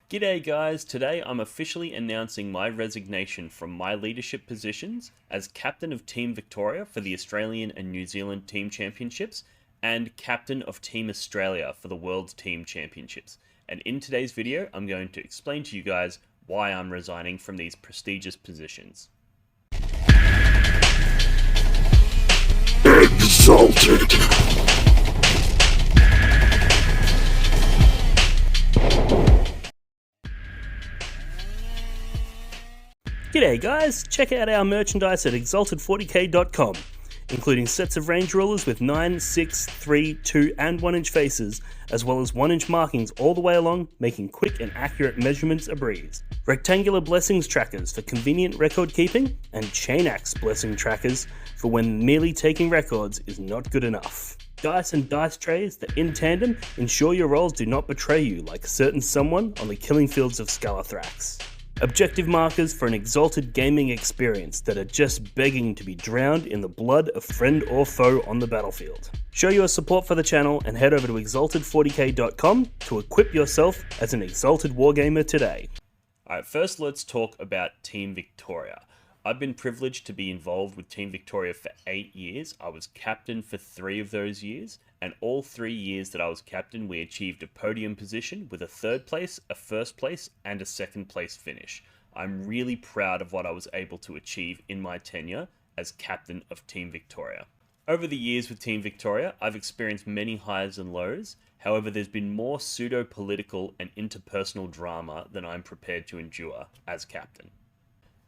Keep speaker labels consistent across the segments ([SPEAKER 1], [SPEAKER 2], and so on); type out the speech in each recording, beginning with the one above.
[SPEAKER 1] G'day guys, today I'm officially announcing my resignation from my leadership positions as Captain of Team Victoria for the Australian and New Zealand Team Championships and Captain of Team Australia for the World Team Championships. And in today's video, I'm going to explain to you guys why I'm resigning from these prestigious positions.
[SPEAKER 2] Exalted.
[SPEAKER 3] G'day guys, check out our merchandise at exalted40k.com, including sets of range rulers with 9, 6, 3, 2 and 1 inch faces, as well as 1 inch markings all the way along, making quick and accurate measurements a breeze. Rectangular blessings trackers for convenient record keeping, and chain axe blessing trackers for when merely taking records is not good enough. Dice and dice trays that in tandem ensure your rolls do not betray you like a certain someone on the killing fields of Scalathrax. Objective markers for an exalted gaming experience that are just begging to be drowned in the blood of friend or foe on the battlefield. Show your support for the channel and head over to exalted40k.com to equip yourself as an exalted wargamer today.
[SPEAKER 1] Alright, first let's talk about Team Victoria. I've been privileged to be involved with Team Victoria for 8 years. I was captain for 3 of those years, and all 3 years that I was captain, we achieved a podium position with a 3rd place, a 1st place, and a 2nd place finish. I'm really proud of what I was able to achieve in my tenure as captain of Team Victoria. Over the years with Team Victoria, I've experienced many highs and lows. However, there's been more pseudo-political and interpersonal drama than I'm prepared to endure as captain.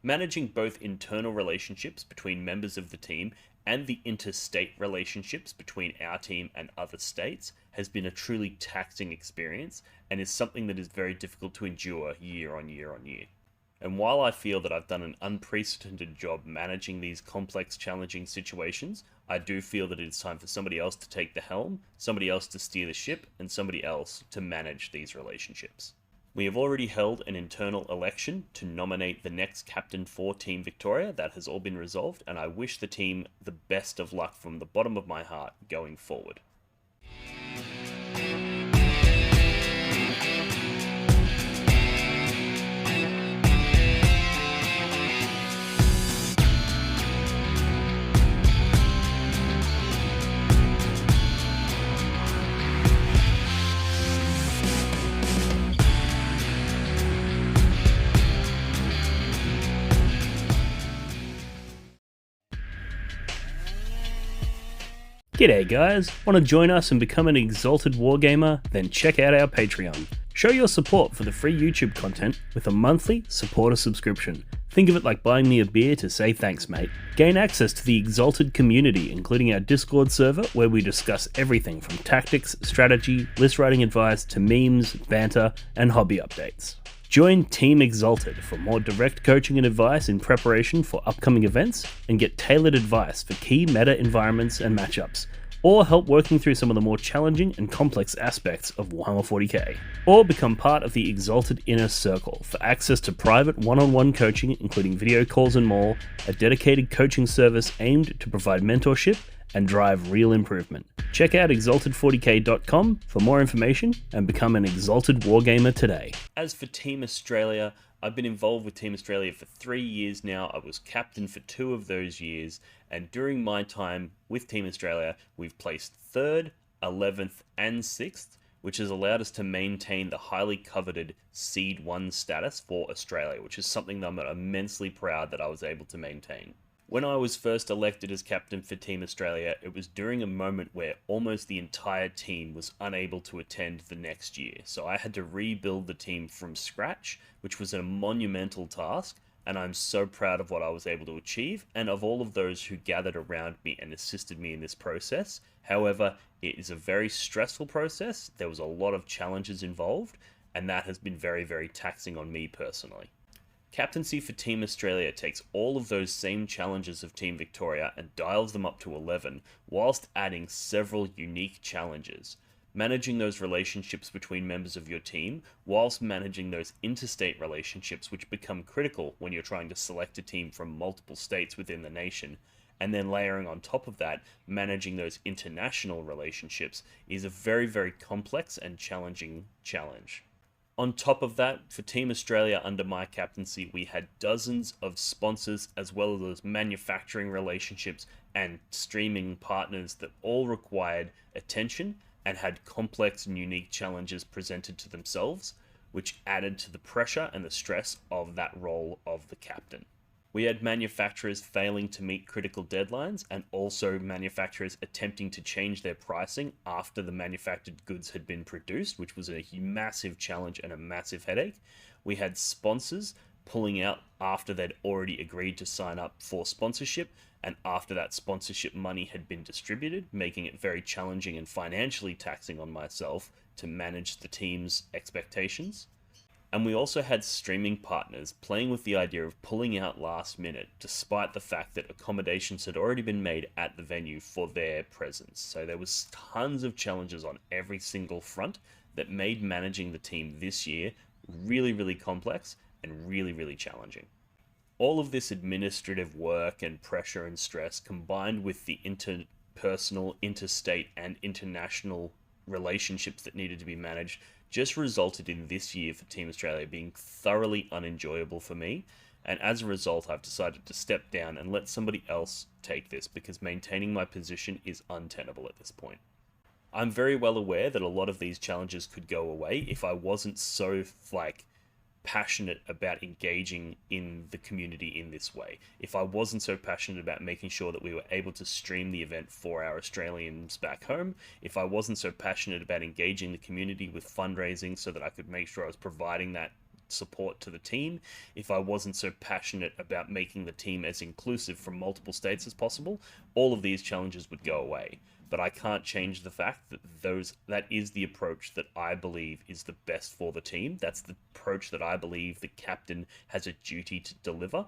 [SPEAKER 1] Managing both internal relationships between members of the team and the interstate relationships between our team and other states has been a truly taxing experience and is something that is very difficult to endure year on year on year. And while I feel that I've done an unprecedented job managing these complex, challenging situations, I do feel that it's time for somebody else to take the helm, somebody else to steer the ship, and somebody else to manage these relationships. We have already held an internal election to nominate the next captain for Team Victoria. That has all been resolved, and I wish the team the best of luck from the bottom of my heart going forward.
[SPEAKER 3] G'day guys, want to join us and become an exalted wargamer? Then check out our Patreon. Show your support for the free YouTube content with a monthly supporter subscription. Think of it like buying me a beer to say thanks mate. Gain access to the exalted community, including our Discord server where we discuss everything from tactics, strategy, list writing advice to memes, banter, and hobby updates. Join Team Exalted for more direct coaching and advice in preparation for upcoming events, and get tailored advice for key meta environments and matchups, or help working through some of the more challenging and complex aspects of Warhammer 40k. Or become part of the Exalted Inner Circle for access to private one-on-one coaching, including video calls and more, a dedicated coaching service aimed to provide mentorship and drive real improvement. Check out exalted40k.com for more information and become an exalted wargamer today.
[SPEAKER 1] As for Team Australia, I've been involved with Team Australia for 3 years now. I was captain for 2 of those years, and during my time with Team Australia, we've placed 3rd, 11th, and 6th, which has allowed us to maintain the highly coveted Seed 1 status for Australia, which is something that I'm immensely proud that I was able to maintain. When I was first elected as captain for Team Australia, it was during a moment where almost the entire team was unable to attend the next year. So I had to rebuild the team from scratch, which was a monumental task, and I'm so proud of what I was able to achieve and of all of those who gathered around me and assisted me in this process. However, it is a very stressful process. There was a lot of challenges involved, and that has been very, very taxing on me personally. Captaincy for Team Australia takes all of those same challenges of Team Victoria and dials them up to 11, whilst adding several unique challenges. Managing those relationships between members of your team, whilst managing those interstate relationships which become critical when you're trying to select a team from multiple states within the nation, and then layering on top of that, managing those international relationships is a very, very complex and challenging challenge. On top of that, for Team Australia under my captaincy, we had dozens of sponsors as well as manufacturing relationships and streaming partners that all required attention and had complex and unique challenges presented to themselves, which added to the pressure and the stress of that role of the captain. We had manufacturers failing to meet critical deadlines and also manufacturers attempting to change their pricing after the manufactured goods had been produced, which was a massive challenge and a massive headache. We had sponsors pulling out after they'd already agreed to sign up for sponsorship and after that sponsorship money had been distributed, making it very challenging and financially taxing on myself to manage the team's expectations. And we also had streaming partners playing with the idea of pulling out last minute, despite the fact that accommodations had already been made at the venue for their presence. So there was tons of challenges on every single front that made managing the team this year really, really complex and really, really challenging. All of this administrative work and pressure and stress, combined with the interpersonal, interstate, and international relationships that needed to be managed, just resulted in this year for Team Australia being thoroughly unenjoyable for me. And as a result, I've decided to step down and let somebody else take this because maintaining my position is untenable at this point. I'm very well aware that a lot of these challenges could go away if I wasn't so passionate about engaging in the community in this way. If I wasn't so passionate about making sure that we were able to stream the event for our Australians back home, if I wasn't so passionate about engaging the community with fundraising so that I could make sure I was providing that support to the team, if I wasn't so passionate about making the team as inclusive from multiple states as possible, all of these challenges would go away. But I can't change the fact that that is the approach that I believe is the best for the team. That's the approach that I believe the captain has a duty to deliver.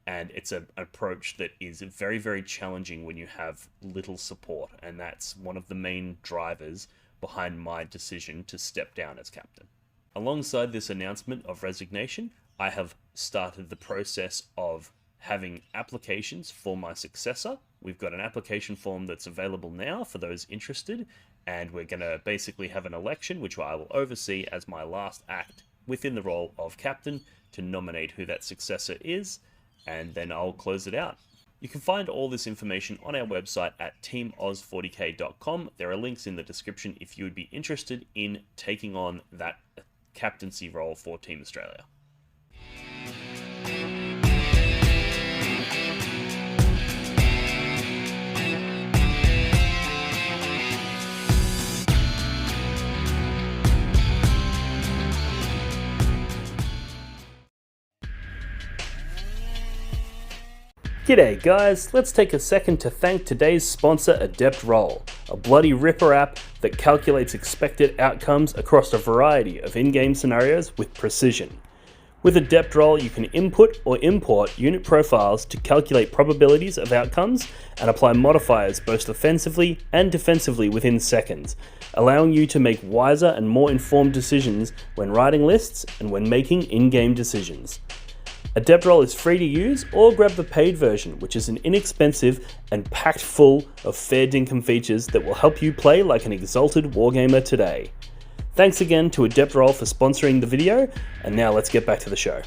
[SPEAKER 1] And it's an approach that is very, very challenging when you have little support. And that's one of the main drivers behind my decision to step down as captain. Alongside this announcement of resignation, I have started the process of having applications for my successor. We've got an application form that's available now for those interested, and we're going to basically have an election, which I will oversee as my last act within the role of captain to nominate who that successor is, and then I'll close it out. You can find all this information on our website at teamoz40k.com. There are links in the description if you would be interested in taking on that captaincy role for Team Australia.
[SPEAKER 3] G'day guys, let's take a second to thank today's sponsor Adept Roll, a bloody ripper app that calculates expected outcomes across a variety of in-game scenarios with precision. With Adept Roll, you can input or import unit profiles to calculate probabilities of outcomes and apply modifiers both offensively and defensively within seconds, allowing you to make wiser and more informed decisions when writing lists and when making in-game decisions. Adept Roll is free to use, or grab the paid version, which is an inexpensive and packed full of fair dinkum features that will help you play like an exalted wargamer today. Thanks again to Adept Roll for sponsoring the video, and now let's get back to the show.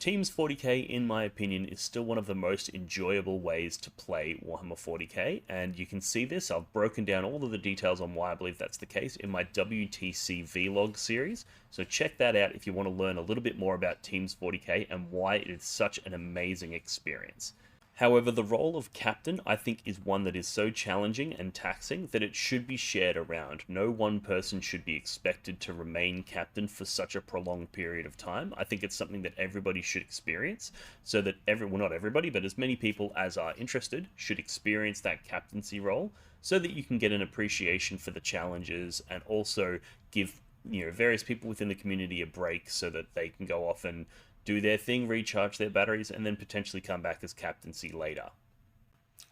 [SPEAKER 1] Teams 40k, in my opinion, is still one of the most enjoyable ways to play Warhammer 40k, and you can see this. I've broken down all of the details on why I believe that's the case in my WTC Vlog series, so check that out if you want to learn a little bit more about Teams 40k and why it is such an amazing experience. However, the role of captain, I think, is one that is so challenging and taxing that it should be shared around. No one person should be expected to remain captain for such a prolonged period of time. I think it's something that everybody should experience, so that not everybody, but as many people as are interested should experience that captaincy role, so that you can get an appreciation for the challenges and also give various people within the community a break so that they can go off and do their thing, recharge their batteries, and then potentially come back as captaincy later.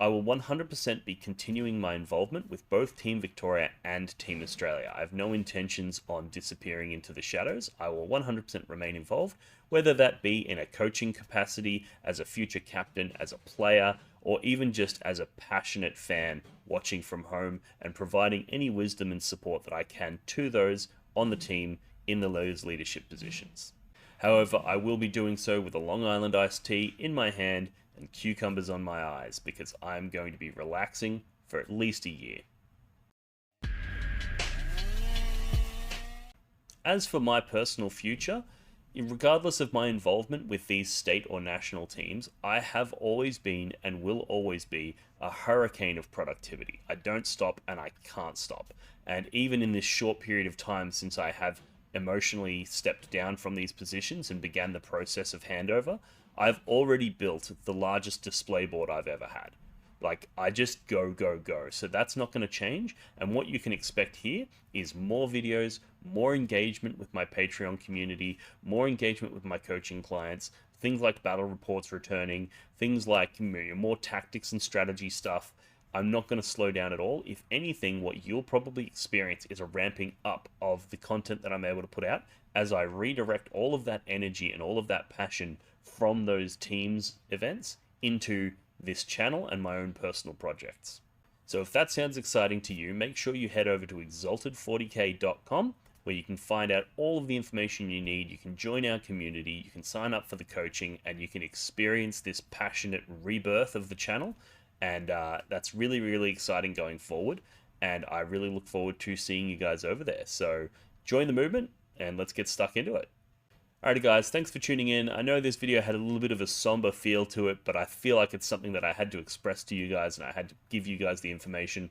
[SPEAKER 1] I will 100% be continuing my involvement with both Team Victoria and Team Australia. I have no intentions on disappearing into the shadows. I will 100% remain involved, whether that be in a coaching capacity, as a future captain, as a player, or even just as a passionate fan watching from home and providing any wisdom and support that I can to those on the team in those leadership positions. However, I will be doing so with a Long Island iced tea in my hand and cucumbers on my eyes because I'm going to be relaxing for at least a year. As for my personal future, regardless of my involvement with these state or national teams, I have always been and will always be a hurricane of productivity. I don't stop and I can't stop. And even in this short period of time since I have emotionally stepped down from these positions and began the process of handover, I've already built the largest display board I've ever had. Like, I just go, go, go. So that's not going to change. And what you can expect here is more videos, more engagement with my Patreon community, more engagement with my coaching clients, things like battle reports returning, things like more tactics and strategy stuff. I'm not going to slow down at all. If anything, what you'll probably experience is a ramping up of the content that I'm able to put out as I redirect all of that energy and all of that passion from those teams events into this channel and my own personal projects. So if that sounds exciting to you, make sure you head over to exalted40k.com where you can find out all of the information you need. You can join our community, you can sign up for the coaching, and you can experience this passionate rebirth of the channel. And that's really, really exciting going forward. And I really look forward to seeing you guys over there. So join the movement and let's get stuck into it. Alrighty guys, thanks for tuning in. I know this video had a little bit of a somber feel to it, but I feel like it's something that I had to express to you guys and I had to give you guys the information,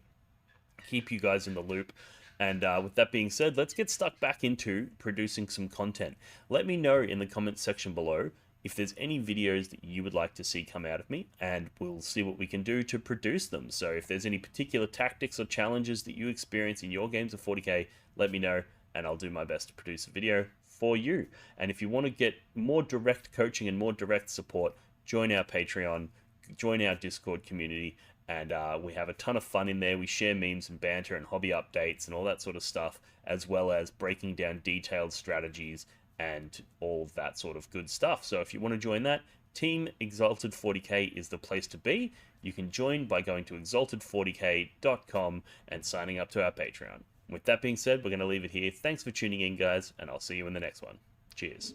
[SPEAKER 1] keep you guys in the loop. And with that being said, let's get stuck back into producing some content. Let me know in the comments section below if there's any videos that you would like to see come out of me, and we'll see what we can do to produce them. So if there's any particular tactics or challenges that you experience in your games of 40k, let me know and I'll do my best to produce a video for you. And if you want to get more direct coaching and more direct support, join our Patreon, join our Discord community, and we have a ton of fun in there. We share memes and banter and hobby updates and all that sort of stuff, as well as breaking down detailed strategies and all of that sort of good stuff. So if you want to join that, Team Exalted 40k is the place to be. You can join by going to exalted40k.com and signing up to our Patreon. With that being said, we're going to leave it here. Thanks for tuning in, guys, and I'll see you in the next one. Cheers.